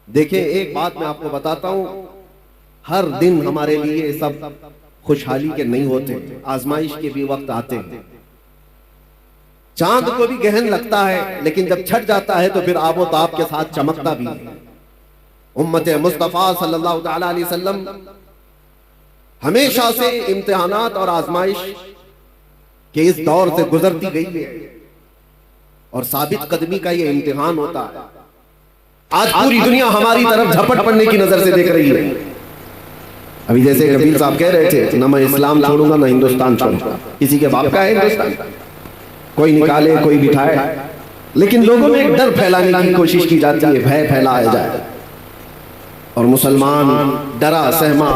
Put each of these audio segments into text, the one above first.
देखिए, एक बात मैं आपको बताता हूं, हर दिन हमारे लिए सब खुशहाली के नहीं होते, आजमाइश के भी वक्त आते हैं। चांद को भी गहन लगता है, लेकिन जब छट जाता है तो फिर आबो ताब के साथ चमकता भी है। उम्मत मुस्तफा सल्लल्लाहु तआला अलैहि वसल्लम हमेशा से इम्तिहानात और आजमाइश के इस दौर से गुजरती गई है, और साबित कदमी का ये इम्तिहान होता है। आज पूरी दुनिया हमारी तरफ झपट पड़ने की नजर से देख रही है। अभी जैसे कबीर साहब कह रहे थे, ना मैं इस्लाम छोड़ूंगा ना हिंदुस्तान छोड़ूंगा। किसी के बाप का है हिंदुस्तान? कोई निकाले कोई बिठाए, लेकिन लोगों में एक डर फैलाने की कोशिश की जाती है, भय फैलाया जाए, और मुसलमान डरा सहमा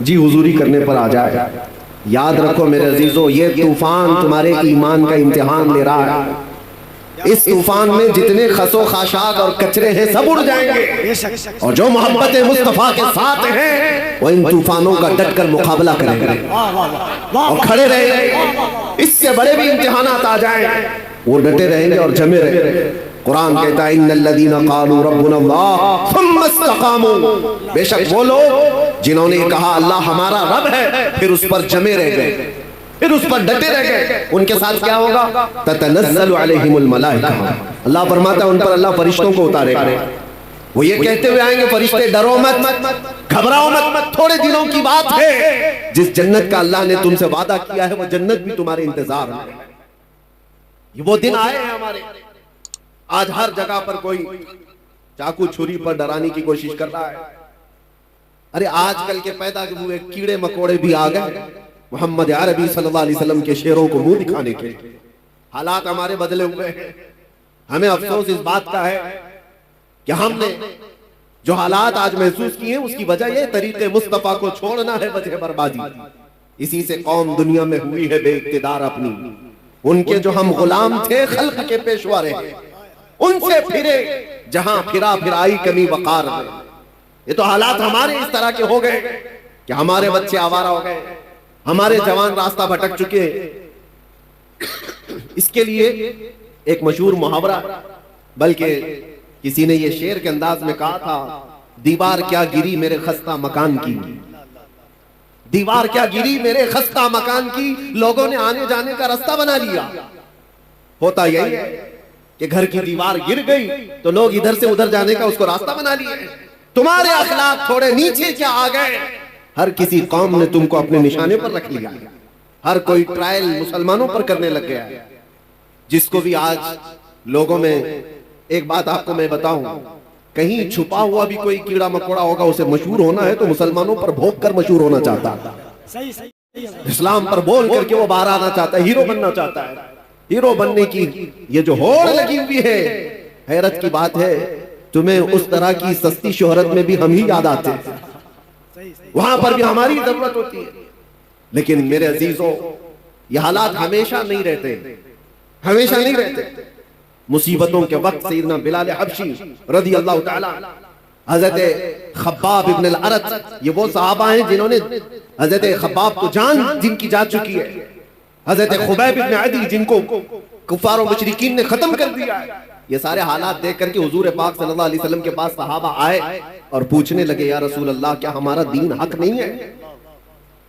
जी हुजूरी करने पर आ जाए। याद रखो मेरे अजीजों, ये तूफान तुम्हारे ईमान का इम्तिहान ले रहा है। इस तूफान में जितने खसो खाशाक और कचरे हैं सब उड़ जाएंगे, और जो मोहब्बत मुस्तफा के साथ हैं वो इन तूफानों का डटकर मुकाबला करेंगे और खड़े रहेंगे। इससे बड़े भी इम्तिहानात आ जाएं, वो डटे रहेंगे और जमे रहेंगे। कुरान कहता है, इन्नल्लज़ीना क़ालू रब्बुनल्लाह सुम्मा इस्तक़ामू, बेशक वो लोग जिन्होंने कहा अल्लाह हमारा रब है, फिर उस पर जमे रह गए, फिर उस पर डटे रह गए, उनके साथ क्या होगा? ततनज़्ज़लु अलैहिमुल मलाइका, अल्लाह फरमाता है उन पर अल्लाह फरिश्तों को उतारेगा। वो ये कहते हुए आएंगे, फरिश्ते डरो मत, घबराओ मत, थोड़े दिनों की बात है। जिस जन्नत का अल्लाह ने तुमसे वादा किया है वो जन्नत भी तुम्हारे इंतजार में है। ये वो दिन आए हैं हमारे। आज हर जगह पर कोई चाकू छुरी पर डराने की कोशिश कर रहा है। अरे आजकल के पैदा हुए कीड़े मकोड़े भी आ गए मोहम्मद अरबी सल्लल्लाहु अलैहि वसल्लम के शेरों को मुंह दिखाने के। हालात हमारे बदले हुए हैं। हमें अफसोस इस बात का है कि हमने जो हालात आज महसूस किए हैं उसकी वजह यह तरीके मुस्तफा को छोड़ना है, वजह बर्बादी। इसी से कौम दुनिया में हुई है बेइक्तिदार अपनी। उनके जो हम गुलाम थे, खल्क के पेशवा रहे, उनसे फिरे जहां फिराई कमी वकार में। ये तो हालात हमारे इस तरह के हो गए कि हमारे बच्चे आवारा हो गए, हमारे जवान रास्ता भटक चुके हैं। इसके लिए एक मशहूर मुहावरा, बल्कि किसी ने ये शेर के अंदाज में कहा था, दीवार क्या गिरी मेरे खस्ता मकान की, दीवार क्या गिरी मेरे खस्ता मकान की, लोगों ने आने जाने का रास्ता बना लिया। होता यही है कि घर की दीवार गिर गई तो लोग इधर से उधर जाने का उसको रास्ता बना लिए। तुम्हारे अखलाक थोड़े नीचे क्या आ गए, हर किसी कौम ने तुमको अपने निशाने पर रख लिया। हर कोई ट्रायल मुसलमानों पर करने लग गया है। जिसको भी आज लोगों में, एक बात आपको मैं बताऊं, कहीं छुपा हुआ भी कोई कीड़ा मकोड़ा होगा, उसे मशहूर होना है तो मुसलमानों पर भोंक कर मशहूर होना चाहता है, इस्लाम पर बोल करके वो बाहर आना चाहता है, हीरो बनना चाहता है। हीरो बनने की ये जो होड़ लगी हुई है, हैरत की बात है, तुम्हें उस तरह की सस्ती शोहरत में भी हम ही याद आते हैं, वहां पर भी हमारी जरूरत होती है। लेकिन मेरे अजीजों, ये हालात हमेशा नहीं रहते, हमेशा नहीं रहते। मुसीबतों के वक्त सैयदना बिलाल हबशी रज़ी अल्लाह ताला, हजरत खब्बाब इब्न अल-अरत, ये वो सहाबा हैं जिन्होंने हजरत खब्बाब को जान जिनकी जा चुकी है, हजरत खुबैब इब्न अदी जिनको कुफार और मुशरिकीन ने खत्म कर दिया है। ये सारे हालात देख करके हुजूर पाक सल्लल्लाहु अलैहि वसल्लम के पास सहाबा आए और पूछने लगे, या रसूल अल्लाह, क्या हमारा दीन हक नहीं है?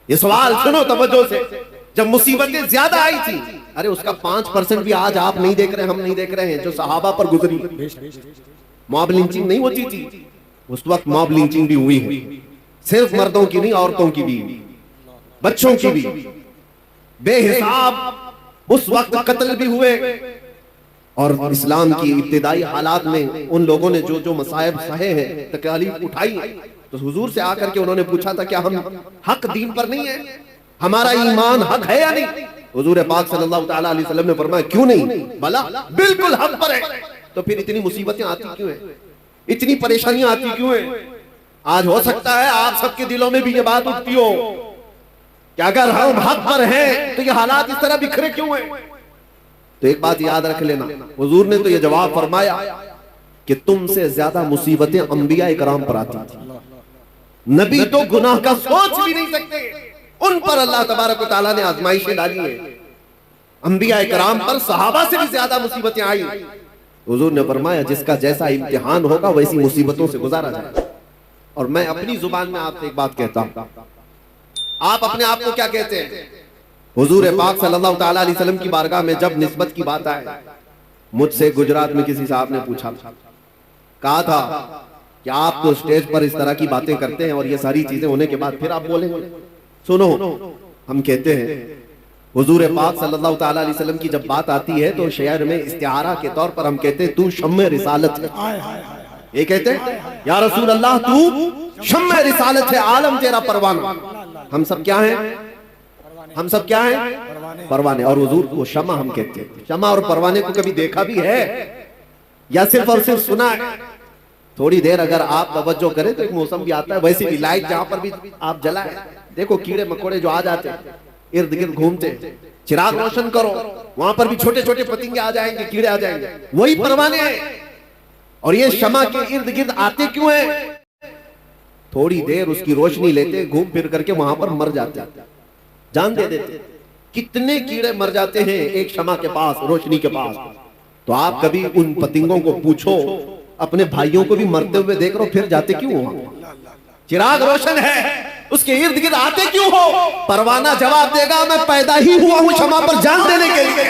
ये सवाल सुनो तवज्जो से। जब मुसीबतें ज्यादा आई थी, अरे उसका 5% भी आज आप नहीं देख रहे, हम नहीं देख रहे हैं, जो सहाबा पर गुजरी। मॉब लिंचिंग नहीं होती थी उस वक्त, मॉब लिंचिंग भी हुई है, सिर्फ मर्दों की नहीं, औरतों की भी, बच्चों की भी, बेहिसाब उस वक्त कत्ल भी हुए। और इस्लाम की इब्तिदाई हालात में उन लोगों ने जो जो मसाइब सहे हैं, तकलीफ उठाई है, तो हुजूर से आकर के उन्होंने पूछा था, क्या हम हक दीन पर नहीं है, हमारा ईमान हक है या नहीं? हुजूर पाक सल्लल्लाहु तआला अलैहि वसल्लम ने फरमाया, क्यों नहीं, भला बिल्कुल हक पर है। तो फिर इतनी मुसीबतें आती क्यों है, इतनी परेशानियां आती क्यों है? आज हो सकता है आप सबके दिलों में भी ये बात उठती हो कि अगर हम हक पर हैं तो ये हालात इस तरह बिखरे क्यों हैं? तो एक बात याद रख लेना, हुजूर ने तो ये जवाब फरमाया कि तुमसे ज्यादा मुसीबतें अंबिया इकराम पर आती थी। नबी तो गुनाह का सोच भी नहीं सकते, उन पर अल्लाह तबारक व तआला ने आजमाइशें डाली है। अंबिया इकराम पर सहाबा से भी ज्यादा मुसीबतें आई, हुजूर ने फरमाया जिसका जैसा इम्तिहान होगा वैसी मुसीबतों से गुजारा जाएगा। और मैं अपनी जुबान में आपसे एक बात कहता हूं, आप अपने आप को क्या कहते हैं? हुजूर पाक सल्लल्लाहु ताला अलैहि वसल्लम की बारगाह में जब निस्बत की बात आए, मुझसे गुजरात में किसी साहब ने पूछा, कहा था कि आप तो स्टेज पर इस तरह की बातें करते हैं और ये सारी चीजें होने के बाद फिर आप बोलेंगे। सुनो, हम कहते हैं हुजूर पाक सल्लल्लाहु ताला अलैहि वसल्लम की जब बात आती है तो शेर में इस्तिआरा के तौर पर हम कहते हैं तू शम्मे रिसालत है। ये कहते हैं या रसूल अल्लाह तू शम्मे रिसालत है, आलम तेरा परवाना। हम सब क्या हैं? हम सब क्या हैं? परवाने। और हुजूर को शमा हम कहते हैं। शमा और परवाने को कभी देखा भी है या सिर्फ और सिर्फ सुना है? थोड़ी देर अगर आप तवज्जो करें तो एक मौसम भी आता है, वैसे भी लाइट जहां पर भी आप जलाए, देखो कीड़े मकोड़े जो आ जाते हैं इर्द गिर्द घूमते, चिराग रोशन करो, वहां पर भी छोटे छोटे पतंगे आ जाएंगे, कीड़े आ जाएंगे, वही परवाने हैं। और ये शमा के इर्द गिर्द आते क्यों हैं? थोड़ी देर उसकी रोशनी लेते, घूम फिर करके वहां पर मर जाते, जान दे देते। कितने कीड़े मर जाते हैं एक शमा के पास, रोशनी के पास। तो आप कभी उन पतंगों को पूछो, अपने भाइयों को भी मरते हुए देख रहे हो, फिर जाते क्यों हो? चिराग रोशन है, उसके इर्द गिर्द आते क्यों हो? परवाना जवाब देगा मैं पैदा ही हुआ हूं क्षमा पर जान देने के लिए।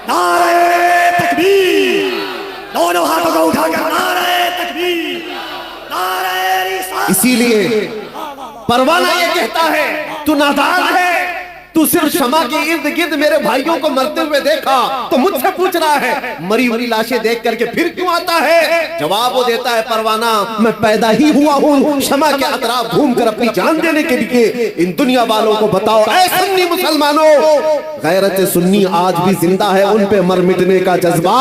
नारे तकबीर, दोनों हाथों को उठाकर नारे तकबीर, नारे रिसालत। इसीलिए परवाना ये कहता है तू नादान है, तू सिर्फ क्षमा के इर्द गिर्द मेरे भाइयों को मरते हुए देखा तो मुझसे पूछ रहा है मरी हुई लाशें देख करके फिर क्यों आता है? जवाब वो देता है परवाना मैं पैदा ही हुआ हूं क्षमा के अतराफ घूमकर अपनी जान देने के लिए। इन दुनिया वालों को बताओ ऐ सुन्नी मुसलमानों, गैरत सुन्नी आज भी जिंदा है, उन पे मर मिटने का जज्बा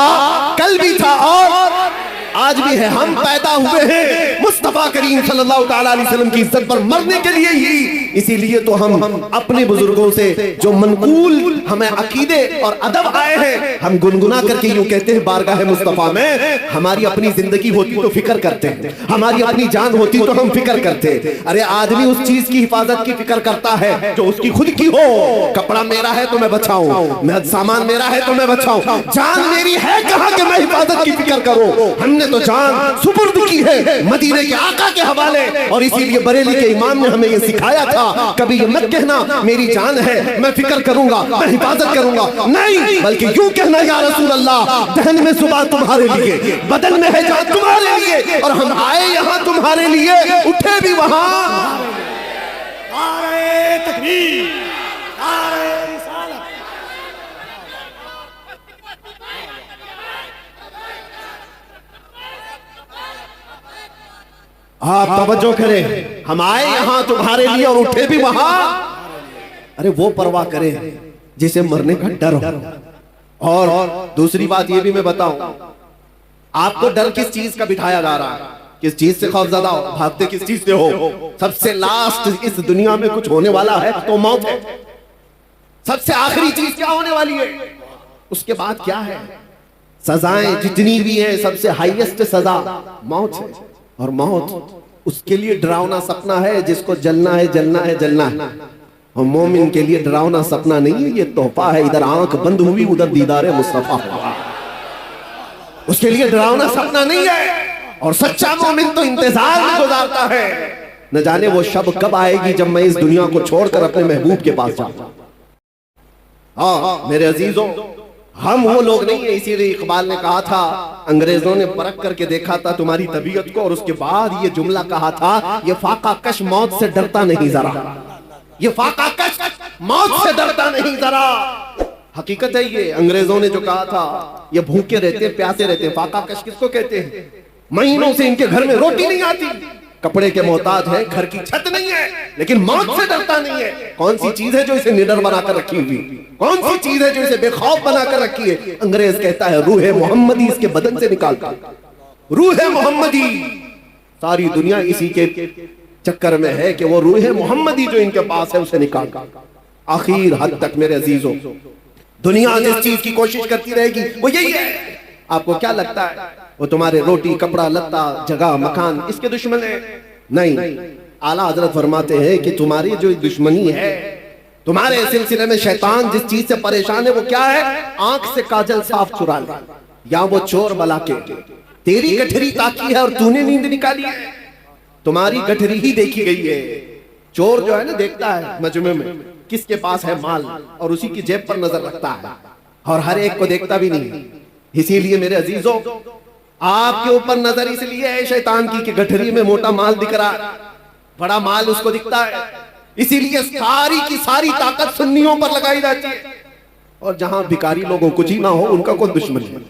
कल भी था और आज भी है। हम पैदा हुए हैं मुस्तफा करीम सल्लल्लाहु ताला अलैहि वसल्लम की इज्जत पर मरने के लिए ही। इसीलिए तो हम अपने बुजुर्गों से जो मनकूल हमें अकीदे और अदब आए हैं, हम गुनगुना करके यूं कहते हैं बारगाह मुस्तफा में हमारी अपनी जिंदगी होती तो फिक्र करते हैं, हमारी अपनी जान होती तो हम फिक्र करते। अरे आदमी उस चीज की हिफाजत की फिक्र करता है जो उसकी खुद की हो। कपड़ा मेरा है तो मैं बचाऊं, सामान मेरा है तो मैं बचाऊं, जान मेरी है कहां कि मैं हिफाजत की फिक्र करूं। हमने तो जान सुपुर्द की है मदीने के आका के हवाले। और इसीलिए बरेली के इमाम ने हमें ये सिखाया था, कभी ये मत कहना मेरी जान है मैं फिक्र करूंगा, मैं हिफाजत करूंगा, नहीं बल्कि यूं कहना या रसूल अल्लाह दहन में सुबह तुम्हारे लिए, बदन में है जान तुम्हारे लिए, और हम आए यहां तुम्हारे लिए, उठे भी वहां। नारे तकबीर, नारे रिसालत। आप तवज्जो करें, हम आए यहां तुम्हारे लिए और उठे भी वहां। अरे वो परवाह करे जिसे मरने का डर हो। और दूसरी बात ये भी मैं बताऊं, आपको डर किस चीज का बिठाया जा रहा है? किस चीज से खौफजदा हो? भागते किस चीज से हो? सबसे लास्ट इस दुनिया में कुछ होने वाला है तो मौत है। सबसे आखिरी चीज क्या होने वाली है? उसके बाद क्या है? सजाएं जितनी भी है सबसे हाईएस्ट सजा मौत है। और मौत उसके लिए डरावना सपना है जिसको जलना है, जलना है, जलना है। और मोमिन के लिए डरावना सपना नहीं है, ये तोहफा है। इधर आंख बंद हुई उधर दीदार मुस्तफा हुआ, उसके लिए डरावना सपना नहीं है। और सच्चा मोमिन तो इंतजार में गुजारता है, न जाने वो शब कब आएगी जब मैं इस दुनिया को छोड़कर अपने महबूब के पास जाऊंगा। हाँ मेरे अजीजों, हम वो लोग नहीं है। इसीलिए इकबाल ने कहा था अंग्रेजों ने परख करके देखा था तुम्हारी तबीयत को, और उसके बाद ये जुमला कहा था ये फाका कश मौत से डरता नहीं जरा, ये फाका कश मौत से डरता नहीं जरा। हकीकत है ये, अंग्रेजों ने जो कहा था ये भूखे रहते प्यासे रहते। फाका कश किसको कहते हैं? महीनों से इनके घर में रोटी नहीं आती, कपड़े के मोहताज है, घर की छत नहीं है, लेकिन मौत से डरता नहीं है। कौन सी चीज है जो इसे निडर बनाकर रखी हुई? कौन सी चीज है जो इसे बेखौफ बनाकर रखी है? अंग्रेज कहता है रूह मोहम्मदी इसके बदन से निकालता। रूह मोहम्मदी, सारी दुनिया इसी के चक्कर में है कि वो रूह मोहम्मदी जो इनके पास है उसे निकाल। आखिर हद तक मेरे अजीजों, दुनिया जिस चीज की कोशिश करती रहेगी वो यही है। आपको क्या लगता है वो तुम्हारे रोटी कपड़ा लत्ता जगह मकान इसके दुश्मन है? नहीं, आला हजरत फरमाते हैं कि तुम्हारी जो दुश्मनी है, तुम्हारे सिलसिले में शैतान जिस चीज से परेशान है वो क्या है? आंख से काजल साफ चुरा ले, या वो चोर बला के तेरी गठरी ताकी है और तूने नींद निकाली है। तुम्हारी गठरी ही देखी गई है। चोर जो है ना देखता है मजमे में किसके पास है माल और उसी की जेब पर नजर रखता है और हर एक को देखता भी नहीं। इसीलिए मेरे अजीजों, आपके ऊपर नजर इसलिए है शैतान की कि गठरी में मोटा माल दिख रहा है, बड़ा माल उसको दिखता है, इसीलिए सारी की सारी ताकत सुन्नियों पर लगाई जाती है। और जहां भिखारी लोगों कुछ ही ना हो, उनका कौन दुश्मन है?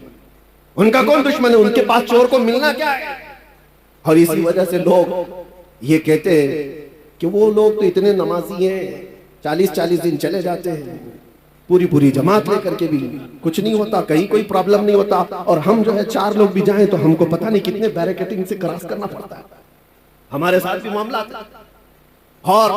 उनका कौन दुश्मन है? उनके पास चोर को मिलना क्या है? और इसी वजह से लोग ये कहते हैं कि वो लोग तो इतने नमाजी हैं, 40-40 दिन चले जाते हैं, पूरी पूरी जमात लेकर के भी कुछ नहीं होता, कहीं कोई प्रॉब्लम नहीं होता, और हम जो है 4 लोग भी जाएं तो हमको पता नहीं कितने बैरिकेडिंग से क्रॉस करना पड़ता है। हमारे साथ भी मामला था। और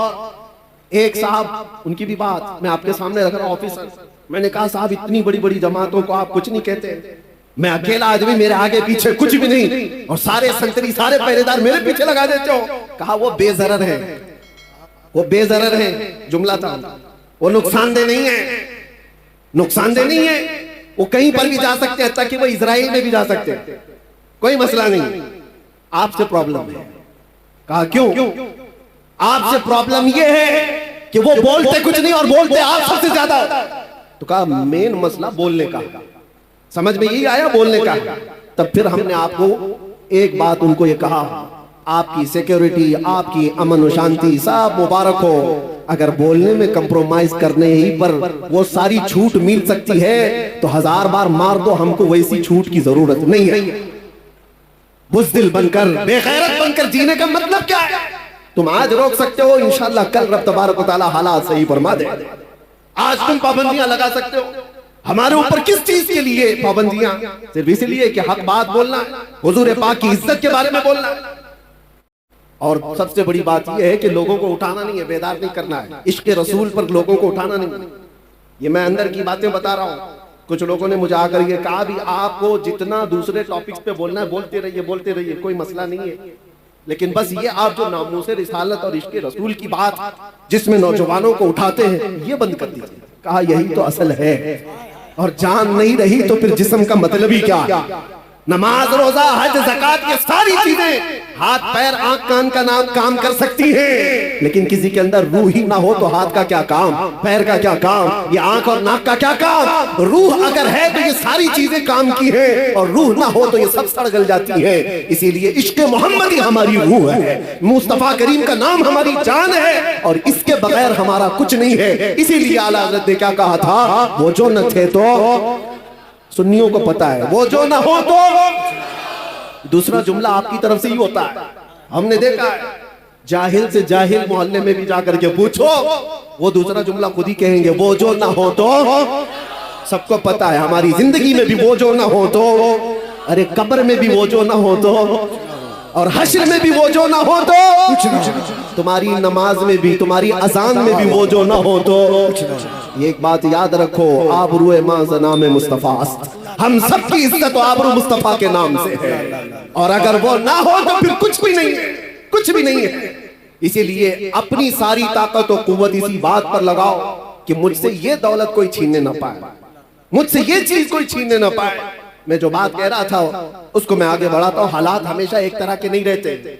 एक साहब, उनकी भी बात मैं आपके सामने रख रहा हूं, ऑफिसर, मैंने कहा साहब इतनी बड़ी बड़ी जमातों को आप कुछ नहीं कहते, मैं अकेला आदमी, मेरे आगे पीछे कुछ भी नहीं, और सारे संतरी सारे पहरेदार मेरे पीछे लगा देते हो। कहा वो बेजरर है, वो बेजरर है, जुमला था, वो नुकसानदेह नहीं है, नुकसानदेह नहीं है, वो कहीं पर भी जा सकते हैं, ताकि वो इजराइल में भी जा सकते हैं, कोई मसला नहीं, आपसे प्रॉब्लम है। कहा क्यों? आपसे प्रॉब्लम ये है कि वो बोलते कुछ नहीं और बोलते आप सबसे ज्यादा। तो कहा मेन मसला बोलने का, समझ में यही आया, बोलने का। तब फिर हमने आपको एक बात उनको ये कहा, आपकी सिक्योरिटी, आपकी अमन और शांति सब मुबारक हो, अगर बोलने में कंप्रोमाइज करने ही पर वो सारी छूट मिल सकती है तो 1000 बार मार दो, हमको वैसी छूट की जरूरत नहीं है। बुज़दिल बनकर, बेगैरत बनकर जीने का मतलब क्या है? तुम आज रोक सकते हो, इंशाअल्लाह कल रब तबारक व तआला हालात सही फरमा दे। आज तुम पाबंदियां लगा सकते हो, हमारे ऊपर किस चीज के लिए पाबंदियां? सिर्फ इसलिए कि हक बात बोलना, हुजूर पाक की इज्जत के बारे में बोलना। और सबसे बड़ी बात यह है कि लोगों को उठाना नहीं है, बेदार नहीं करना है, इश्क रसूल पर लोगों को उठाना नहीं। ये मैं अंदर की बातें बता रहा हूं। कुछ लोगों ने मुझे आकर ये कहा भी आपको जितना दूसरे टॉपिक्स पे बोलना है बोलते रहिए, कोई मसला नहीं है, लेकिन बस ये आप जो नामूसे रिसालत और इश्क रसूल की बात जिसमें नौजवानों को उठाते हैं, ये बंद कर दीजिए। कहा यही तो असल है, और जान नहीं रही तो फिर जिस्म का मतलब ही क्या? नमाज, रोजा, हज, ज़कात, ये सारी चीजें हाथ पैर आंख कान का नाम काम कर सकती हैं, लेकिन किसी के अंदर रूह ही ना हो तो हाथ का क्या काम, पैर का क्या काम, ये आंख और नाक का क्या काम? रूह अगर है तो ये सारी चीजें काम की हैं, और रूह ना हो तो ये सब सड़ गल जाती है। इसीलिए इश्क मोहम्मद ही हमारी रूह है, मुस्तफा करीम का नाम हमारी जान है, और इसके बगैर हमारा कुछ नहीं है। इसीलिए आला हज़रत ने क्या कहा था, वो जो न थे तो सुन्नियों को पता है, वो जो ना हो तो। दूसरा जुमला आपकी तरफ से ही होता है, हमने देखा है, जाहिल से जाहिल मोहल्ले में भी जाकर के पूछो, वो दूसरा जुमला खुद ही कहेंगे, वो जो ना हो तो। सबको पता है हमारी जिंदगी में भी वो जो ना हो तो, अरे कब्र में भी वो जो ना हो तो, और हश्र में भी वो जो ना हो तो, तुम्हारी नमाज में भी, तुम्हारी अजान में भी वो जो ना हो तो। ये एक बात याद रखो, आबरूए माज़ नाम मुस्तफा, हम सबकी इज्जत आबरू मुस्तफा के नाम से है, और अगर वो ना हो तो फिर कुछ भी नहीं है, कुछ भी नहीं है। इसीलिए अपनी सारी ताकत और कुव्वत इसी बात पर लगाओ कि मुझसे ये दौलत कोई छीनने ना पाए, मुझसे ये चीज कोई छीनने ना पाए। मैं जो बात कह रहा था उसको मैं आगे बढ़ाता हूँ। हालात हमेशा एक तरह के नहीं रहते।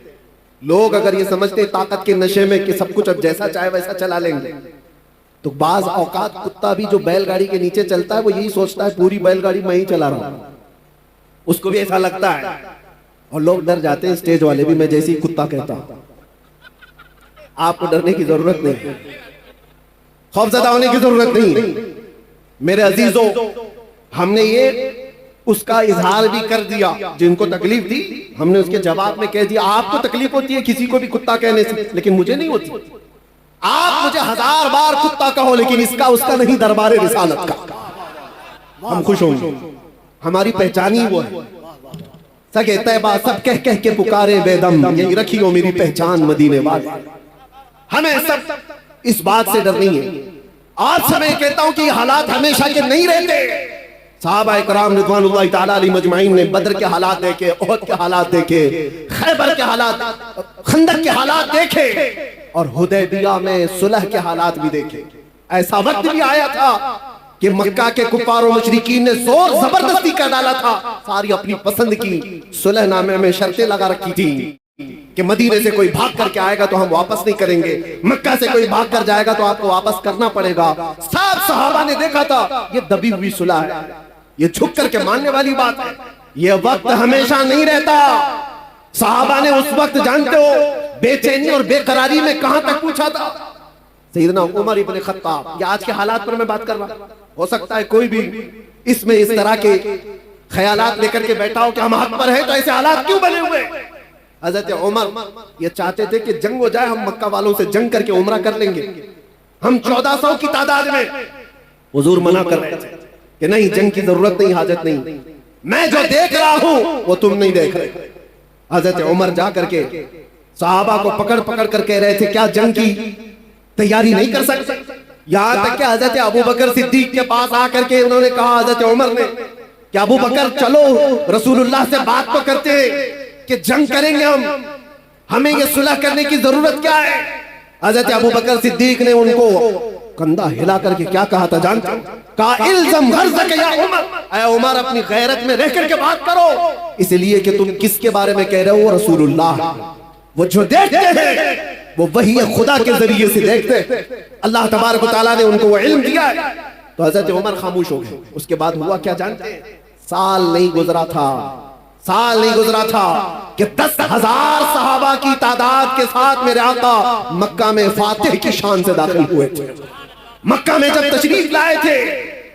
लोग अगर ये समझते ताकत के नशे में कि सब कुछ अब जैसा चाहे वैसा चला लेंगे, तो बाज औकात कुत्ता भी जो बैलगाड़ी के नीचे चलता है वो यही सोचता है पूरी बैलगाड़ी मैं ही चला रहा हूं, उसको भी ऐसा लगता है। और लोग डर जाते हैं, स्टेज वाले भी, मैं जैसे ही कुत्ता कहता हूं। आपको डरने की जरूरत नहीं, खौफजदा होने की जरूरत नहीं। मेरे अजीजों, हमने ये उसका इजहार भी कर दिया, जिनको तकलीफ दी हमने उसके जवाब में कह दिया आपको तकलीफ होती है किसी को भी कुत्ता कहने से, लेकिन मुझे नहीं होती। आप मुझे 1000 बार कुत्ता कहो, लेकिन इसका उसका नहीं, दरबारे रिसालत का हम खुश होंगे। हमारी पहचान ही वो है। सगे तैबा सब कह कह के पुकारे बेदम, यही रखी हो मेरी पहचान मदीने वाले। हमें सब इस बात से डर नहीं है। आज से मैं कहता हूं कि हालात हमेशा के नहीं रहते। साहबा इकराम रिज़वानुल्लाह ताला अलैहिम अजमाइन ने बदर के हालात देखे, उहद के हालात देखे, खैबर के हालात, खंदक के हालात देखे, और हुदैबिया में सुलह के हालात भी देखे। ऐसा वक्त भी आया था कि मक्का के कुफार और मुशरिकीन ने जोर जबरदस्ती कर डाला था, सारी अपनी पसंद की सुलहनामे में शर्तें लगा रखी थी कि मदीने से कोई भाग करके आएगा तो हम वापस नहीं करेंगे, मक्का से कोई भाग कर जाएगा तो आपको वापस करना पड़ेगा। सब सहाबा ने देखा था ये दबी हुई सुलह है, ये झुक करके मानने वाली बात है, ये वक्त हमेशा नहीं रहता। सहाबा ने उस वक्त जानते हो बेचैनी और बेकरारी में कहां तक पूछा था। सैयदना उमर इब्न खत्ताब, या आज के हालात पर मैं बात कर रहा हूं, हो सकता है कोई भी इसमें इस तरह के ख्यालात लेकर के बैठा हो कि हम हक पर हैं तो ऐसे हालात क्यों बने हुए। हजरत उमर ये चाहते थे कि जंग हो जाए, हम मक्का वालों से जंग करके उम्रा कर लेंगे, हम 1400 की तादाद में। हुजूर मना कर रहे थे कि नहीं, जंग की जरूरत नहीं, हाजत नहीं, मैं जो देख रहा हूं वो तुम नहीं देख रहे। हजरत उमर जा करके सहाबा को पकड़ पकड़ कर कह रहे थे क्या जंग की तैयारी नहीं कर सकते। यहां तक कि हजरत अबू बकर सिद्दीक के पास आकर के उन्होंने कहा हजरत उमर ने कि अबू बकर चलो रसूलुल्लाह से बात तो करते हैं कि जंग करेंगे हम, हमें ये सुलह करने की जरूरत क्या है। हजरत अबू बकर सिद्दीक ने उनको कंधा हिला करके क्या कहा था जानते हो? कहा इल्ज़म गर्ज़क या उमर, ऐ उमर अपनी गैरत में रह करके बात करो, इसलिए कि तुम किसके बारे में कह रहे हो, रसूलुल्लाह। वो जो देखते हैं वो वही खुदा के जरिए से देखते हैं, अल्लाह तबारक व तआला ने उनको वो इल्म दिया है। तो हजरत उमर खामोश हो गए। उसके बाद हुआ क्या जानते हैं? साल नहीं गुजरा था कि 10,000 सहाबा की तादाद के साथ मेरे आका मक्का में फातिह की शान से दाखिल हुए थे। मक्का में जब तशरीफ लाए थे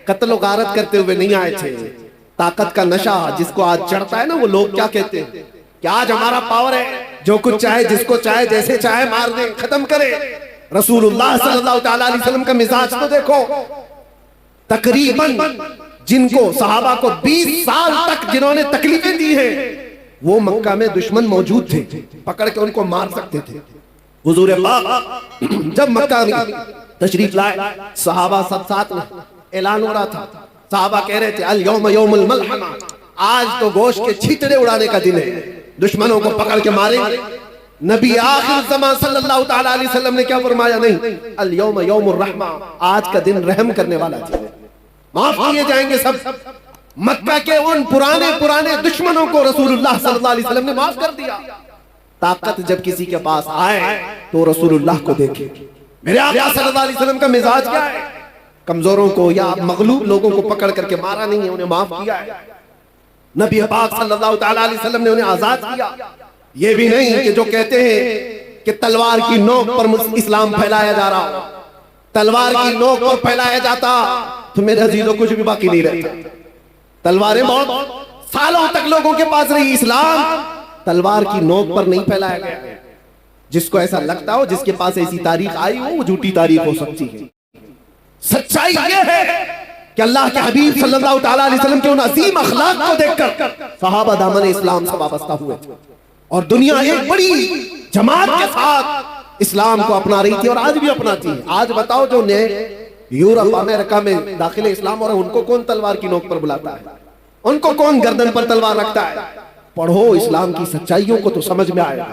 कत्ल गारत करते हुए नहीं आए थे। ताकत का नशा जिसको आज चढ़ता है ना, वो लोग क्या कहते हैं कि आज हमारा पावर है, जो कुछ चाहे जिसको चाहे जैसे चाहे मार दे, खत्म करे। रसूलुल्लाह सल्लल्लाहु अलैहि वसल्लम का मिजाज तो देखो। तकरीबन जिनको सहाबा को 20 साल तक जिन्होंने तकलीफें दी हैं, वो मक्का में दुश्मन मौजूद थे, पकड़ के उनको मार सकते थे। हुजूर पाक जब मक्का में तशरीफ लाए, सहाबा सब साथ में ऐलान हो रहा था। सहाबा कह रहे थे अल यौम यौमुल मलहमा, आज तो गोश्त के छींटरे उड़ाने का दिन है, दुश्मनों को पकड़ के मारेंगे। नबी आखिर ज़मान सल्लल्लाहु तआला अलैहि वसल्लम ने क्या फरमाया? नहीं, अल यौम यौमुर रहमा, आज का दिन रहम करने वाला दिन है, माफ किए जाएंगे सब। मक्का के उन पुराने दुश्मनों को रसूलुल्लाह सल्लल्लाहु अलैहि वसल्लम ने माफ कर दिया। ताकत जब किसी के पास आए तो रसूलुल्लाह को देखे। मेरे आका सल्लल्लाहु अलैहि वसल्लम का मिजाज क्या है? कमजोरों को या मगलूब लोगों को पकड़ करके मारा नहीं है, उन्हें माफ किया है। नबी पाक सल्लल्लाहु तआला अलैहि वसल्लम ने उन्हें आजाद किया। ये भी नहीं कि जो कहते हैं कि तलवार की नोक पर इस्लाम फैलाया जा रहा, तलवार की नोक पर फैलाया जाता तो मेरे अजीजों कुछ भी बाकी नहीं रहता। तलवारें बहुत सालों तक लोगों के पास रही, इस्लाम तलवार की नोक पर नहीं फैलाया गया। जिसको ऐसा लगता हो, जिसके पास ऐसी तारीख आई हो, वो झूठी तारीख हो सकती है। सच्चाई ये है कि अल्लाह के हबीब सल्लल्लाहु तआला अलैहि वसल्लम के उन अजीम अखलाक को देखकर सहाबा दामन इस्लाम से वाबस्ता हुए थे और दुनिया एक बड़ी जमात के साथ इस्लाम को अपना रही थी और आज भी अपनाती है। आज बताओ जो ने यूरोप अमेरिका में दाखिल इस्लाम हो रहा है, उनको कौन तलवार की नोक पर बुलाता है? उनको कौन गर्दन पर तलवार रखता है? पढ़ो इस्लाम की सच्चाइयों को तो समझ में आएगा।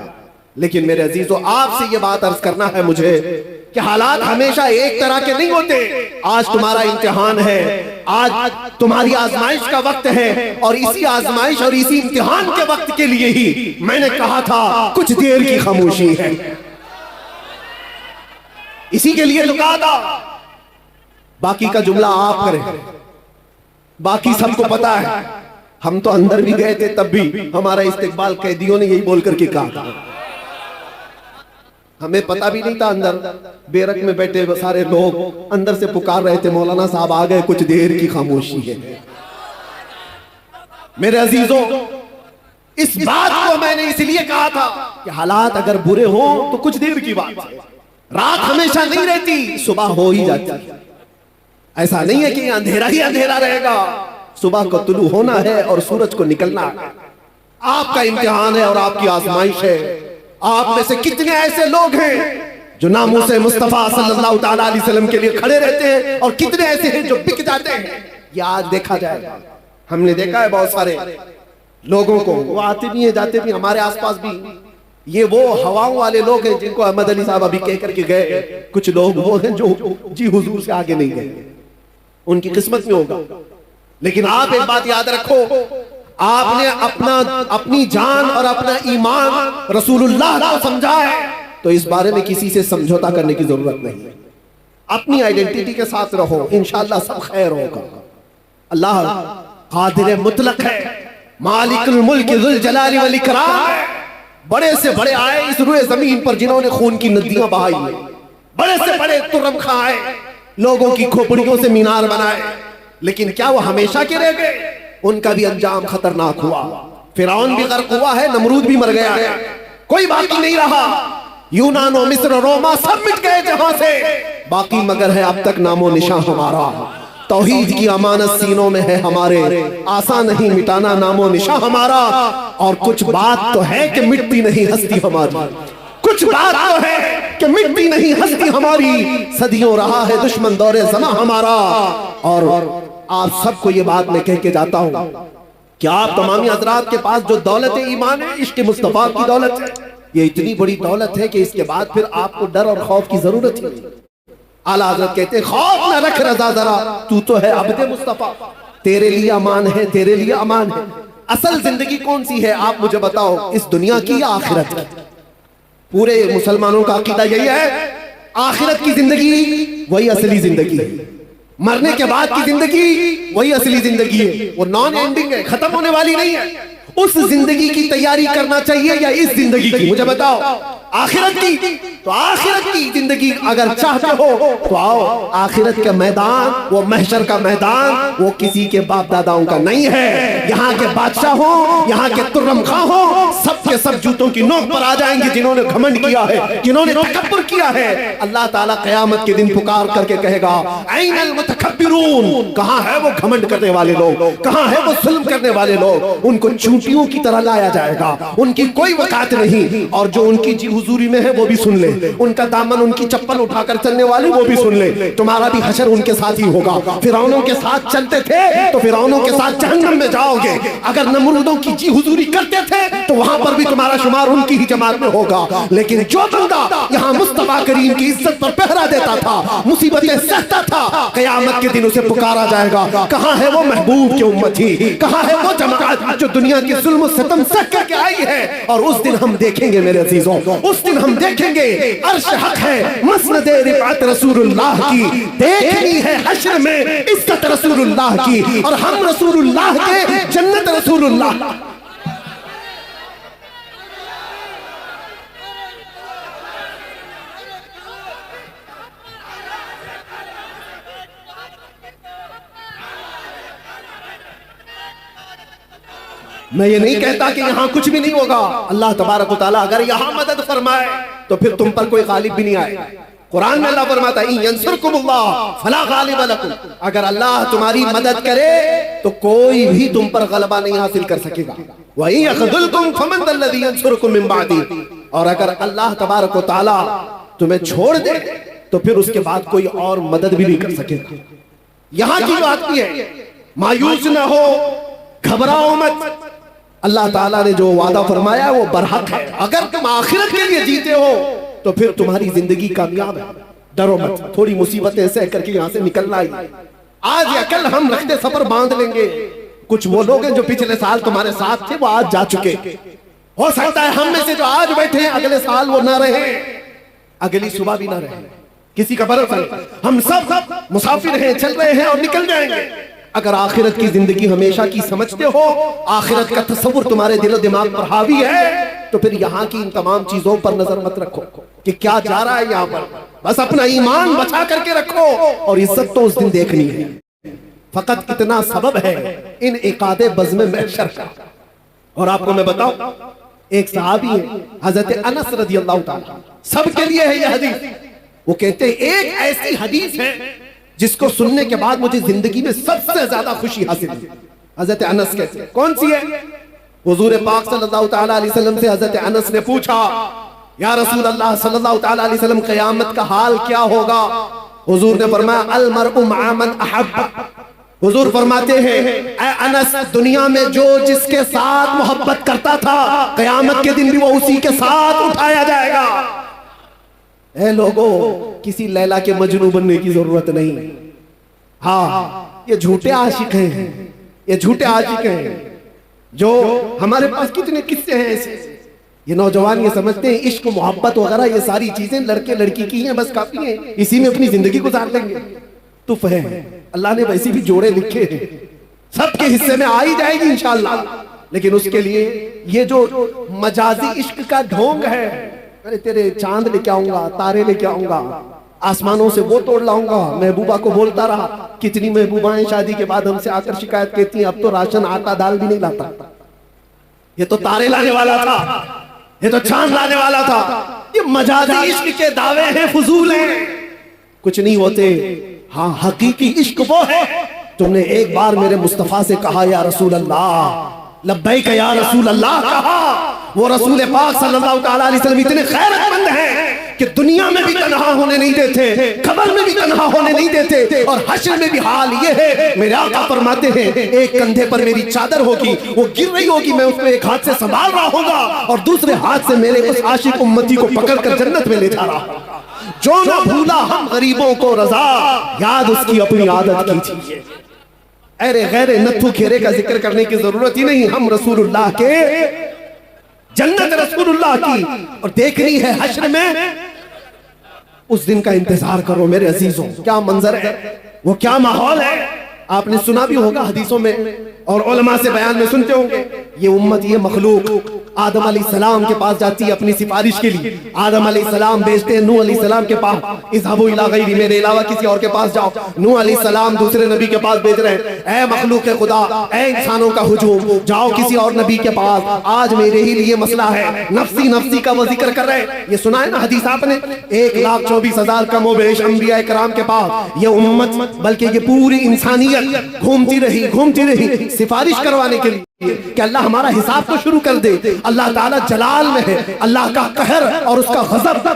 लेकिन मेरे अजीजों, आपसे ये बात अर्ज करना है मुझे कि हालात हमेशा एक तरह के नहीं होते। आज तुम्हारा इम्तिहान है, आज तुम्हारी आजमाइश का वक्त है और इसी आजमाइश और इसी इम्तिहान के वक्त के लिए ही मैंने कहा था कुछ देर की खामोशी है। इसी के लिए तो कहा था। बाकी का जुमला आप करें, बाकी सबको पता है। हम तो अंदर भी गए थे, तब भी हमारा इस्तेकबाल कैदियों ने यही बोल करके कहा था। हमें पता भी नहीं था, अंदर बेरक में बैठे सारे लोग अंदर से पुकार रहे थे, मौलाना साहब आ गए, कुछ देर की खामोशी है। मेरे अजीजों, इस बात को मैंने इसलिए कहा था कि हालात अगर बुरे हो तो कुछ देर की बात है। रात हमेशा नहीं रहती, सुबह हो ही जाती है। ऐसा नहीं है कि अंधेरा ही अंधेरा रहेगा, सुबह को तुलू होना है और सूरज को निकलना है। आपका इम्तिहान है और आपकी आजमाइश है। आप में से कितने ऐसे लोग हैं जो नामूसे मुस्तफा सल्लल्लाहु तआला अलैहि वसल्लम के लिए खड़े रहते हैं और कितने ऐसे हैं जो बिक जाते हैं। ये आज देखा जाएगा। हमने देखा है बहुत सारे लोगों को, वो आते भी हैं जाते भी, हमारे आसपास भी। ये वो हवाओं वाले लोग हैं जिनको अहमद अली साहब अभी कह करके गए। कुछ लोग वो हैं जो जी हुजूर से आगे नहीं गए। उनकी किस्मत में होगा। लेकिन आप एक बात याद रखो, आपने अपनी जान और अपना ईमान रसूलुल्लाह को समझा है, तो इस बारे में किसी से समझौता करने की जरूरत नहीं है। अपनी आइडेंटिटी के साथ रहो, इंशाअल्लाह सब खैर होगा। अल्लाह कादिर मुतलक है, मालिकुल मुल्क ज़ुल जलाली वल इकराम है। बड़े से बड़े आए इस रुए जमीन पर जिन्होंने खून की नदियां बहाई है, बड़े से बड़े तुर्रम खां आए, लोगों की खोपड़ियों से मीनार बनाए, लेकिन क्या वो हमेशा के रह गए? उनका भी अंजाम खतरनाक हुआ। फिरौन भी गर्क हुआ है, नमरूद भी मर गया है, कोई बाकी नहीं रहा। यूनान, मिस्र, रोमा सब मिट गए जहां से, बाकी मगर है अब तक नामो निशान हमारा। तौहीद की अमानत सीनों में है हमारे, आसान नहीं मिटाना नामो निशान हमारा। और कुछ बात तो है कि मिटती नहीं हस्ती हमारी, कुछ बात तो है कि मिटती नहीं हस्ती हमारी। सदियों रहा है दुश्मन दौरे ज़मा हमारा। और आप सबको ये बात मैं कह के जाता हूं कि आप तमामी हजरात के पास जो दौलत ईमान है, इश्क मुस्तफा की दौलत है, ये इतनी बड़ी दौलत है कि इसके बाद फिर आपको डर और खौफ की जरूरत ही नहीं। आला हज़रत कहते हैं, खौफ न रख रज़ा जरा, तू तो है अब्दे मुस्तफा, तेरे लिए अमान है, तेरे लिए अमान है। असल जिंदगी कौन सी है आप मुझे बताओ, इस दुनिया की या आखिरत की? पूरे मुसलमानों का अकीदा यही है, आखिरत की जिंदगी वही असली जिंदगी है, मरने के बाद की जिंदगी वही असली जिंदगी है। वो नॉन एंडिंग है, खत्म होने वाली नहीं है। उस जिंदगी की तैयारी करना चाहिए या इस जिंदगी की? मुझे बताओ। आखिरत की, तो आखिरत की जिंदगी अगर चाहते हो तो आओ। आखिरत का मैदान, वो महशर का मैदान, वो किसी के बाप दादाओं का नहीं है। यहाँ के बादशाह हो, यहाँ के तुर्रम खां हो, सब के सब जूतों की नोक पर आ जाएंगे जिन्होंने घमंड किया है, जिन्होंने तकब्बुर किया है। अल्लाह ताला क़यामत के दिन पुकार करके कहेगा, ऐनल मुतकब्बिरून, कहाँ है वो घमंड करने वाले लोग, कहाँ है वो जुल्म करने वाले लोग? उनको चूंटियों की तरह लाया जाएगा, उनकी कोई वकात नहीं। और जो उनकी हुजूरी में है वो भी सुन ले, उनका दामन, उनकी चप्पल उठाकर चलने वाले वो भी सुन ले। तुम्हारा भी हशर उनके साथ ही होगा। फिरौनों के साथ चलते थे तो फिरौनों के साथ जहन्नम में जाओगे। अगर नमरूदों की जी हुजूरी करते थे तो वहां पर भी तुम्हारा शुमार उनकी ही जमात में होगा। लेकिन जो बंदा यहाँ मुस्तफा करीम की इज्जत पर पहरा देता था, मुसीबतें सहता था, क़यामत के दिन उसे पुकारा जाएगा, कहाँ है वो महबूब की उम्मती, कहाँ है वो जमात जो दुनिया की जुल्म सितम सह करके आई है? और उस दिन हम देखेंगे मेरे अजीजों, उस दिन हम देखेंगे अर्श हक है, मसनद रिफात रसूलुल्लाह की, देखनी है हश्र में इज्जत रसूलुल्लाह की, और हम रसूलुल्लाह के, जन्नत रसूलुल्लाह। मैं ये नहीं कहता कि यहाँ कुछ भी नहीं होगा। अल्लाह तबारक व तआला अगर यहाँ मदद फरमाए तो फिर तुम पर कोई गालिब भी नहीं आएगा। कुरान में अल्लाह फरमाता है, यंसुरकुमुल्लाह फला गालिब लकुम, अगर अल्लाह तुम्हारी मदद करे तो कोई भी तुम पर गलबा नहीं हासिल कर सकेगा। व इन यख़ज़ुलकुम फमन ज़ल्लज़ी यंसुरकुम मिन बादी, और अगर अल्लाह तबारक व तआला तुम्हें छोड़ दे तो फिर उसके बाद कोई और मदद भी नहीं कर सकेगा। यहाँ की बात भी है, मायूस न हो, घबराओ मत। अल्लाह ताला ने जो वादा फरमाया है वो बरहक है। अगर तुम आखिरत के लिए जीते हो तो फिर तुम्हारी जिंदगी कामयाब है। डरो मत, थोड़ी मुसीबतें सह करके यहाँ से निकलना ही। आज या कल हम रखते सफर बांध लेंगे। कुछ वो लोग हैं जो पिछले साल तुम्हारे साथ थे, वो आज जा चुके। हो सकता है हम में से जो आज बैठे हैं अगले साल वो ना रहे, अगली सुबह भी ना रहे, किसी का भरोसा नहीं। हम सब मुसाफिर हैं, चल रहे हैं और निकल जाएंगे। अगर आखिरत की जिंदगी हमेशा की समझते हो, आखिरत का तस्वुर तुम्हारे दिलो दिमाग पर हावी है, तो फिर यहाँ की इन तमाम चीजों पर नजर मत रखो कि क्या जा रहा है यहाँ पर। बस अपना ईमान बचा करके रखो, और इज्जत तो उस दिन देखनी है। फकत इतना सबब है इन इकादे बज़्म महशर का। और आपको मैं बताऊं, एक सहाबी है हजरत अनस रज़ियल्लाहु ताला, सबके लिए है यह हदीस। वो कहते हैं एक ऐसी हदीस है जिसको सुनने के बाद मुझे जिंदगी में सबसे ज्यादा खुशी हासिल हुई। हजरत अनस कहते हैं, कौन सी है? हुजूर पाक सल्लल्लाहु तआला अलैहि वसल्लम से हजरत अनस ने पूछा, या रसूल अल्लाह सल्लल्लाहु तआला अलैहि वसल्लम, क़यामत का हाल क्या होगा? हुजूर ने फरमाया, अल मरउ मअ मन अहब्ब। हुजूर फरमाते हैं, ऐ अनस, दुनिया में जो जिसके साथ मोहब्बत करता था, क़यामत के दिन भी वो उसी के साथ उठाया जाएगा। ऐ लोगों, किसी लैला के मजनू बनने की जरूरत नहीं। हाँ, ये झूठे आशिक हैं, ये झूठे आशिक हैं। जो हमारे पास कितने किस्से हैं ऐसे। ये नौजवान ये समझते हैं इश्क मोहब्बत वगैरह ये सारी चीजें लड़के लड़की की हैं, बस काफी हैं, इसी में अपनी जिंदगी गुजार देंगे। तो फहम, अल्लाह ने वैसे भी जोड़े लिखे हैं, सबके हिस्से में आ ही जाएगी इंशाअल्लाह। लेकिन उसके लिए ये जो मजाजी इश्क का ढोंग है, अरे तेरे चांद लेके आऊंगा, तारे लेके आऊंगा, आसमानों से वो तोड़ लाऊंगा। महबूबा को बोलता रहा, कितनी महबूबाएं शादी के बाद हमसे आकर शिकायत कहती हैं अब तो राशन आटा दाल भी नहीं लाता। ये तो तारे लाने वाला था, ये तो चांद लाने वाला था। ये मजाजी इश्क के दावे हैं, फजूल हैं, कुछ नहीं होते। हाँ, हकीकी इश्क वो है, तुमने एक बार मेरे मुस्तफा से कहा या रसूल अल्लाह, लब्बैक या रसूल अल्लाह कहा। वो रसूल पाक सल्लल्लाहु अलैहि वसल्लम इतने खैरतमंद हैं कि दुनिया में भी तन्हा होने नहीं देते, कब्र में भी तन्हा होने नहीं देते, और हश्र में भी हाल ये है। मेरे आका फरमाते हैं एक कंधे पर मेरी चादर होगी, वो गिर रही होगी, मैं उसको एक हाथ से संभाल रहा होगा और दूसरे हाथ से मेरे उस आशिक उम्मती को पकड़कर जन्नत में ले जा रहा होगा। जो ना भूला हम गरीबों को रजा, याद उसकी अपनी आदत कीजिए। अरे गैर नत्थु खेरे का जिक्र करने की जरूरत ही नहीं, हम रसूलुल्लाह के, जन्नत रसूलुल्लाह की, और देखनी है हश्र में। उस दिन का इंतजार करो मेरे अजीजों। क्या मंजर है, वो क्या माहौल है। आपने सुना भी होगा हदीसों में और उलमा से बयान में सुनते होंगे, ये उम्मत, ये मखलूक आदम अलैहिस्सलाम के पास जाती है अपनी सिफारिश के लिए। आदम अलैहिस्सलाम भेजते हैं नूह अलैहिस्सलाम के पास, इज़हबू इला गैरी, मेरे अलावा किसी और के पास जाओ। नूह अलैहिस्सलाम दूसरे नबी के पास भेज रहे हैं, ए मखलूक खुदा, ए इंसानों का हुजूम, जाओ किसी और नबी के पास, आज मेरे ही लिए मसला है। नफ्सी नफ्सी का वो जिक्र कर रहे हैं। ये सुना है ना हदीस आपने, 1,24,000 कमोबेश अंबिया कराम के पास ये उम्मत, बल्कि ये पूरी इंसानियत घूमती रही सिफारिश करवाने के लिए कि अल्लाह हमारा हिसाब तो शुरू कर दे। अल्लाह ताला जलाल में है, अल्लाह का कहर और उसका गजब,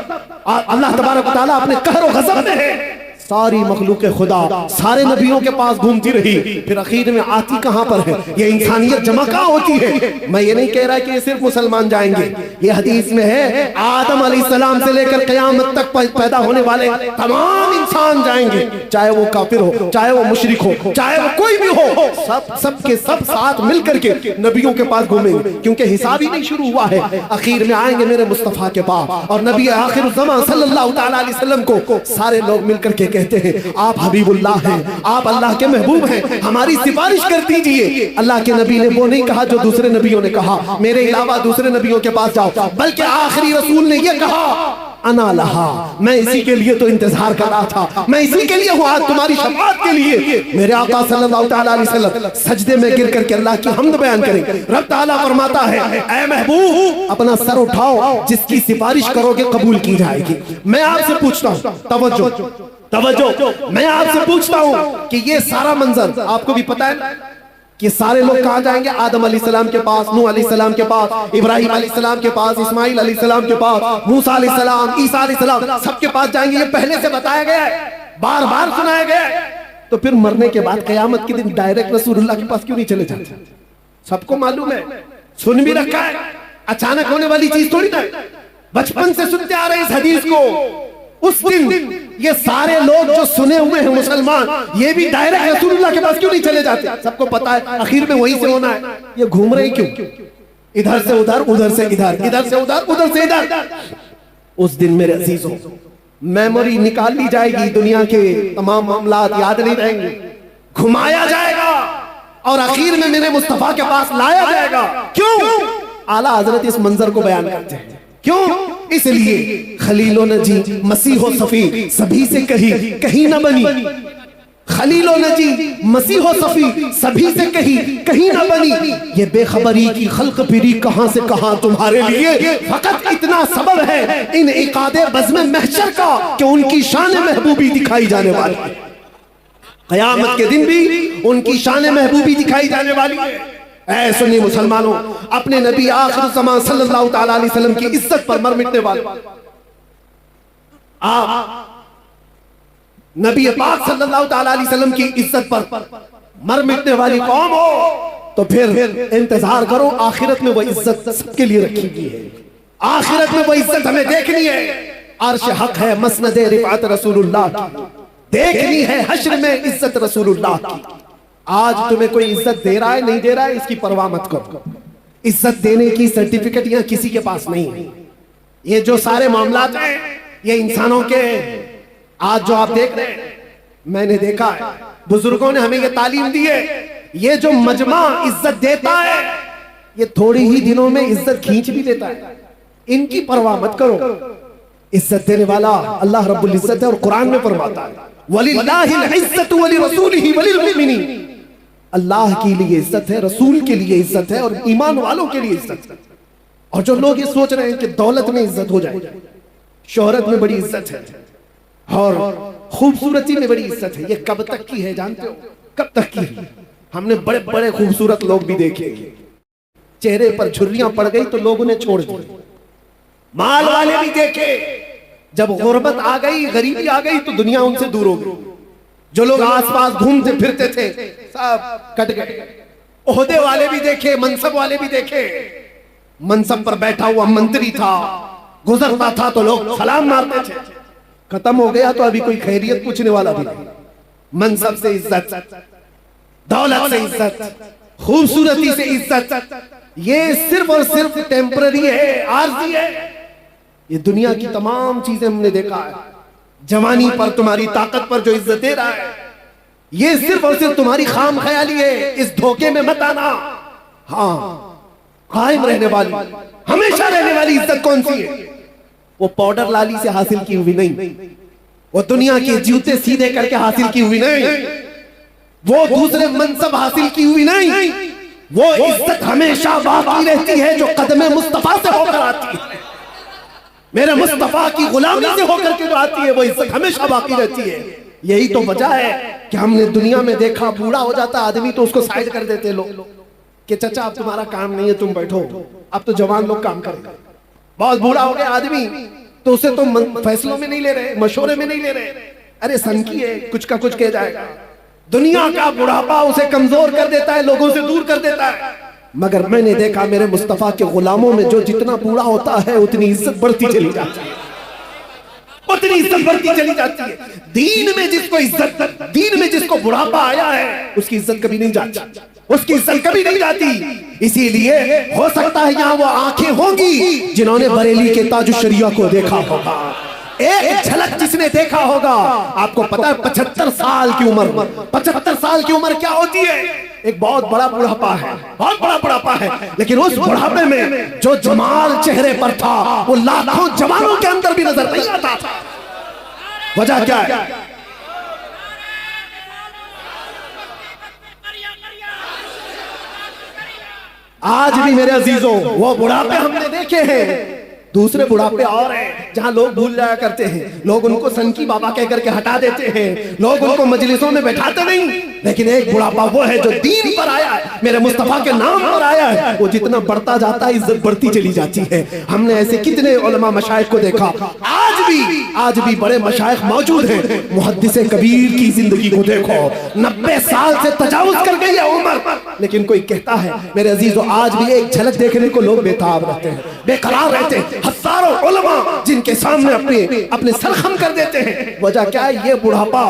अल्लाह तबारक व तआला अपने कहर और गजब में है। सारी मखलूक खुदा सारे नबियों के पास घूमती रही, फिर आखिर में आती कहां पर है? ये इंसानियत जमा कहां होती है? मैं ये नहीं कह रहा कि ये सिर्फ मुसलमान जाएंगे, ये हदीस में है आदम अलैहिस्सलाम से लेकर क़यामत तक पैदा होने वाले तमाम इंसान जाएंगे, चाहे वो काफिर हो, चाहे वो मुशरिक हो, चाहे वो कोई भी हो, सब के सब साथ मिलकर के नबियों के पास घूमेंगे, क्योंकि हिसाब ही नहीं शुरू हुआ है। आखिर में आएंगे मेरे मुस्तफा के पास, और नबी आखिर ज़मान सल्लल्लाहु अलैहि वसल्लम को सारे लोग मिलकर के कहते हैं आप हबीबुल्लाह हैं, आप अल्लाह के महबूब हैं, हमारी सिफारिश कर दीजिए। अल्लाह के नबी ने वो नहीं कहा जो दूसरे नबियों ने कहा, मेरे अलावा दूसरे नबियों के पास जाओ, बल्कि आखिरी रसूल ने ये कहा अना लहा, मैं इसी के लिए तो इंतजार कर रहा था, मैं इसी के लिए हूँ आज तुम्हारी शफाअत के लिए। मेरे आका सल्लल्लाहु अलैहि वसल्लम सजदे में गिर करके अल्लाह की हम्द बयान करें। रब ताला फरमाता है ऐ महबूब अपना सर उठाओ, जिसकी सिफारिश करोगे कबूल की जाएगी। मैं आपसे पूछता हूँ, तवज्जो, मैं आपसे पूछता हूँ कि ये सारा मंजर आपको भी पता है कि सारे लोग कहाँ जाएंगे? आदम अलैहिस्सलाम के पास, नूह अलैहिस्सलाम के पास, इब्राहिम अलैहिस्सलाम के पास, इस्माइल अलैहिस्सलाम के पास, मूसा अलैहिस्सलाम, ईसा अलैहिस्सलाम, सबके पास जाएंगे। ये पहले से बताया गया है, बार बार सुनाया गया है। तो फिर मरने के बाद क़यामत के दिन डायरेक्ट रसूलुल्लाह के पास क्यों नहीं चले जाते? सबको मालूम है, सुन भी रखा है, अचानक होने वाली चीज थोड़ी ना, बचपन से सुनते आ रहे हैं इस हदीस को। उस दिन ये सारे लोग जो सुने हुए हैं मुसलमान, ये भी डायरेक्ट रसूलुल्लाह के पास क्यों नहीं चले जाते? सबको पता है आखिर में वहीं से होना है। ये घूम रहे क्यों? इधर से उधर, उधर से इधर, इधर से उधर, उधर से इधर। उस दिन मेरे अजीजों मेमोरी निकाल ली जाएगी, दुनिया के तमाम मामलात याद नहीं रहेंगे, घुमाया जाएगा और आखिर में मेरे मुस्तफा के पास लाया जाएगा। क्यों? आला हजरत इस मंजर को बयान करते हैं। क्यों? इसलिए खलीलो नजी मसीहो सफी सभी से कहीं न बनी, खलीलो नजी मसीहो सफी सभी से कहीं न बनी। ये बेखबरी की खल्क फिरी कहां से कहां तुम्हारे लिए, फकत इतना सबब है इन इकादे बज़्म महशर का कि उनकी शान महबूबी दिखाई जाने वाली है। क़यामत के दिन भी उनकी शान महबूबी दिखाई जाने वाली है। ऐ सुन्नी मुसलमानों, अपने नबी आखिर ज़मान सल्लल्लाहु अलैहि वसल्लम की इज्जत पर मर मिटने वाले आप नबी पाक सल्लल्लाहु अलैहि वसल्लम की इज्जत पर मर मिटने वाली कौम हो, तो फिर इंतजार करो, आखिरत में वो इज्जत सबके लिए रखी गई है। आखिरत में वो इज्जत हमें देखनी है। अर्श हक है, मसनद रिफात रसूलुल्लाह की, देखनी है हश्र में इज्जत रसूलुल्लाह की। आज तुम्हें कोई इज्जत दे रहा है नहीं दे रहा है इसकी परवाह मत करो। इज्जत देने की सर्टिफिकेट यहाँ किसी के पास नहीं है। ये जो सारे मामलात हैं ये इंसानों के हैं। आज जो आप देख रहे हैं, मैंने देखा है, बुजुर्गों ने हमें ये तालीम दी है, ये जो मजमा इज्जत देता है ये थोड़ी ही दिनों में इज्जत खींच भी लेता है। इनकी परवाह मत करो। इज्जत देने वाला अल्लाह रब्बुल इज्जत है और कुरान में फरमाता है वलिल्लाहिल इज्जतु वलिरसूलिही वलिलमुमिनीन। अल्लाह के लिए इज्जत है, रसूल के लिए इज्जत है और ईमान वालों के लिए इज्जत है। और जो लोग ये सोच रहे हैं कि दौलत में इज्जत हो जाए, शोहरत में बड़ी इज्जत है और खूबसूरती में बड़ी इज्जत है, ये कब तक की है जानते हो? कब तक की है? हमने बड़े बड़े खूबसूरत लोग भी देखे, चेहरे पर झुर्रियां पड़ गई तो लोगों ने छोड़ दी। माल वाले भी देखे, जब गुर्बत आ गई, गरीबी आ गई तो दुनिया उनसे दूर हो गई। जो लोग आसपास घूमते फिरते थे सब कट गए। ओहदे वाले भी देखे, मनसब वाले भी देखे। मनसब पर बैठा हुआ मंत्री था, गुजरता था तो लोग सलाम मारते थे। खत्म हो गया तो अभी कोई खैरियत पूछने वाला भी नहीं। मनसब से इज्जत, दौलत से इज्जत, खूबसूरती से इज्जत, ये सिर्फ और सिर्फ टेम्पररी है, आर्जी है। ये दुनिया की तमाम चीजें हमने देखा है। जवानी पर, तुम्हारी ताकत पर जो इज्जत दे रहा है ये सिर्फ और सिर्फ तुम्हारी खाम ख्याली है। इस धोखे में मत आना। हाँ, कायम रहने वाली, हमेशा रहने वाली इज्जत कौन सी है? वो पाउडर लाली से हासिल की हुई नहीं, वो दुनिया के जूते सीधे करके हासिल की हुई नहीं, वो दूसरे मनसब हासिल की हुई नहीं। वो इज्जत हमेशा बाकी रहती है जो कदमे मुस्तफा से होकर आती है। मेरे मुस्तफा की गुलामी से होकर के जो आती है वो इज्जत हमेशा बाकी रहती है। यही तो वजह है कि हमने दुनिया में देखा, बूढ़ा हो जाता आदमी तो उसको साइड कर देते लोग कि चाचा अब तुम्हारा काम नहीं है, तुम बैठो, अब तो जवान लोग काम करेंगे। बहुत बूढ़ा हो गया आदमी तो उसे तो फैसलों में नहीं ले रहे, मशवरे में नहीं ले रहे। अरे सनकी है, कुछ का कुछ कह जाएगा। दुनिया का बुढ़ापा उसे कमजोर कर देता है, लोगों से दूर कर देता है। मगर मैंने देखा मेरे मुस्तफा के गुलामों में जो जितना बूढ़ा होता है उतनी इज्जत बढ़ती चली जाती है, उतनी इज्जत बढ़ती चली जाती है। दीन में जिसको इज्जत, दीन में जिसको बुढ़ापा आया है उसकी इज्जत कभी नहीं जाती, उसकी इज्जत कभी नहीं जाती। इसीलिए हो सकता है यहाँ वो आंखें होंगी जिन्होंने बरेली के ताज शरिया को देखा होगा। एक झलक जिसने देखा होगा, आपको पता है 75 साल की उम्र, 75 साल की उम्र क्या होती है? एक बहुत बड़ा बुढ़ापा है, बहुत बड़ा बुढ़ापा है। लेकिन उस बुढ़ापे में जो जमाल चेहरे पर था वो लाखों जवानों के अंदर भी नजर नहीं आता था। वजह क्या है? आज भी मेरे अजीजों वो बुढ़ापे हमने देखे हैं। दूसरे बुढ़ापे और हैं जहां लोग भूल जाया करते हैं, लोग उनको सनकी बाबा कह करके हटा देते हैं, लोग उनको मजलिसों में बैठाते नहीं। लेकिन एक बुढ़ापा वो है जो दीन पर आया है, मेरे मुस्तफा के नाम पर आया है। वो जितना बढ़ता जाता है इज्जत बढ़ती चली जाती है। हमने ऐसे कितने उलमा मशाइख को देखा, आज भी बड़े मशाइख मौजूद हैं। मुहद्दिस कबीर की जिंदगी को देखो, 90 साल से तजावुज कर गई है उम्र, लेकिन कोई कहता है मेरे अजीजों आज भी एक झलक देखने को लोग बेताब रहते हैं, बेकरार रहते हैं। हजारों उलमा जिनके सामने अपने सर खम कर देते हैं। वजह क्या है? ये बुढ़ापा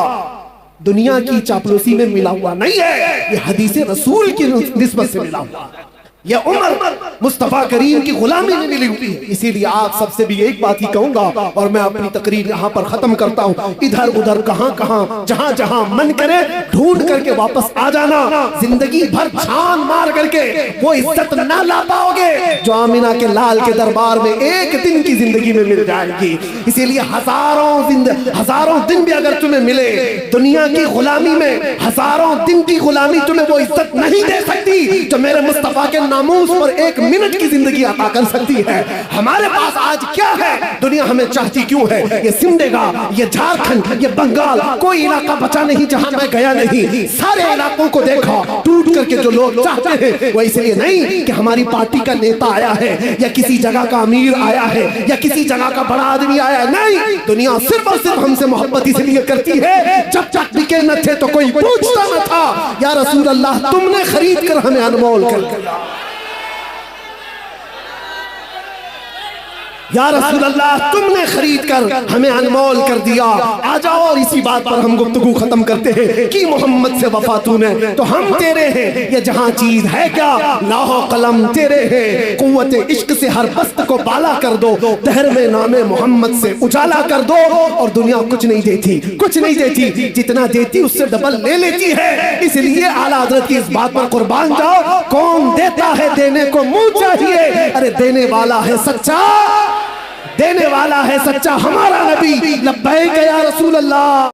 दुनिया की चापलूसी में मिला हुआ नहीं है, ये हदीस रसूल की निस्बत से मिला हुआ है। यह उम्र मुस्तफा करीम की गुलामी में मिली हुई है। इसीलिए आप सबसे भी एक बात ही कहूंगा और मैं अपनी तकरीर यहाँ पर खत्म करता हूँ। इधर उधर कहां जहां जहां मन करे ढूंढ करके वापस आ जाना। जिंदगी भर छान मार करके वो इज्जत ना ला पाओगे जो आमिना के लाल के दरबार में एक दिन की जिंदगी में मिल जाएगी। इसीलिए हजारों दिन भी अगर तुम्हें मिले, दुनिया की गुलामी में हजारों दिन की गुलामी तुम्हें वो इज्जत नहीं दे सकती जो मेरे मुस्तफा के नामूस पर एक मिनट की जिंदगी अता कर सकती है। हमारे पास आज क्या है? दुनिया हमें चाहती क्यों है? ये सिमडेगा, ये झारखंड, ये बंगाल, कोई इलाका बचा नहीं जहां मैं गया नहीं। सारे इलाकों को देखा टूट करके जो लोग चाहते हैं वो इसलिए नहीं कि हमारी पार्टी का नेता आया है या किसी जगह का अमीर आया है या किसी जगह का बड़ा आदमी आया है। नहीं, दुनिया सिर्फ और सिर्फ हमसे मोहब्बत इसलिए करती है जब तक बिके न थे तो कोई पूछता न था या रसूल अल्लाह तुमने खरीद कर हमें अनमोल कर दिया। या रसूल अल्लाह, तुमने खरीद कर हमें अनमोल कर दिया। आ जाओ और इसी बात पर हम गुफ्तगू खत्म करते हैं कि मोहम्मद से वफा तूने, तो हम तेरे हैं। ये जहां चीज है क्या, लाहो कलम तेरे हैं। कुव्वत इश्क से हर बस्त को बाला कर दो, दहर में नामे मोहम्मद से उजाला कर दो। और दुनिया कुछ नहीं देती, कुछ नहीं देती, जितना देती उससे डबल ले लेती है। इसलिए आला हज़रत की इस बात पर कुर्बान जाओ। कौन देता है, देने को मुंह चाहिए। अरे देने वाला है सच्चा, देने वाला है सच्चा हमारा नबी। लब्बैक या रसूल अल्लाह।